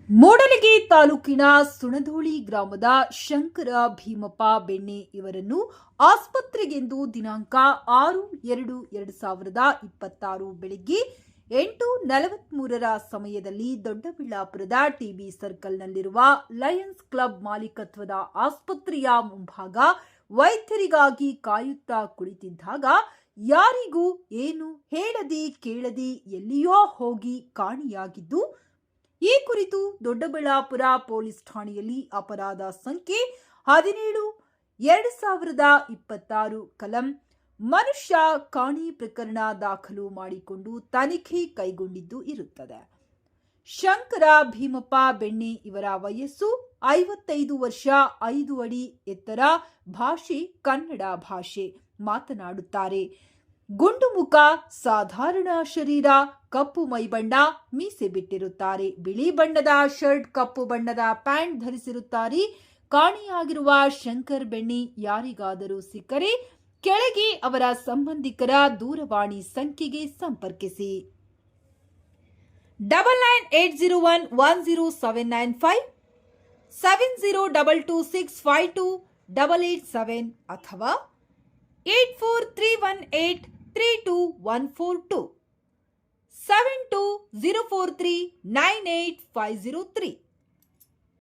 ಮೂಡಲಗಿ ತಾಲೂಕಿನ ಸುಣಧೋಳಿ ಗ್ರಾಮದ ಶಂಕರ ಭೀಮಪ್ಪ ಬೆಣ್ಣೆ ಇವರನ್ನು ಆಸ್ಪತ್ರೆಗೆಂದು ದಿನಾಂಕ 6/2/2026 ಬೆಳಗ್ಗೆ 8:43 ಸಮಯದಲ್ಲಿ ದೊಡ್ಡಬಳ್ಳಾಪುರದ ಟಿಬಿ ಸರ್ಕಲ್ನಲ್ಲಿರುವ ಲಯನ್ಸ್ ಕ್ಲಬ್ ಮಾಲೀಕತ್ವದ ಆಸ್ಪತ್ರೆಯ ಮುಂಭಾಗ ವೈದ್ಯರಿಗಾಗಿ ಕಾಯುತ್ತಾ ಕುಳಿತಿದ್ದಾಗ ಯಾರಿಗೂ ಏನು ಹೇಳದೆ ಕೇಳದೆ ಎಲ್ಲಿಯೋ ಹೋಗಿ ಕಾಣೆಯಾಗಿದ್ದು, ಈ ಕುರಿತು ದೊಡ್ಡಬಳ್ಳಾಪುರ ಪೊಲೀಸ್ ಠಾಣೆಯಲ್ಲಿ ಅಪರಾಧ ಸಂಖ್ಯೆ 17/2026 ಕಲಂ ಮನುಷ್ಯ ಕಾಣೆ ಪ್ರಕರಣ ದಾಖಲು ಮಾಡಿಕೊಂಡು ತನಿಖೆ ಕೈಗೊಂಡಿದ್ದು ಇರುತ್ತದೆ. ಶಂಕರ ಭೀಮಪ್ಪ ಬೆಣ್ಣೆ ಇವರ ವಯಸ್ಸು 55 ವರ್ಷ, 5 ಅಡಿ ಎತ್ತರ, ಭಾಷೆ ಕನ್ನಡ ಭಾಷೆ ಮಾತನಾಡುತ್ತಾರೆ. ಗುಂಡು ಮುಖ, ಸಾಧಾರಣ ಶರೀರ, ಕಪ್ಪು ಮೈಬಣ್ಣ, ಮೀಸೆ ಬಿಟ್ಟಿರುತ್ತಾರೆ. ಬಿಳಿ ಬಣ್ಣದ ಶರ್ಟ್, ಕಪ್ಪು ಬಣ್ಣದ ಪ್ಯಾಂಟ್ ಧರಿಸಿರುತ್ತಾರೆ. ಕಾಣೆಯಾಗಿರುವ ಶಂಕರ್ ಬೆಣ್ಣೆ ಯಾರಿಗಾದರೂ ಸಿಕ್ಕರೆ ಕೆಳಗೆ ಅವರ ಸಂಬಂಧಿಕರ ದೂರವಾಣಿ ಸಂಖ್ಯೆಗೆ ಸಂಪರ್ಕಿಸಿ. 9980110795, 7022652887 ಅಥವಾ 8431832142, 7204398503.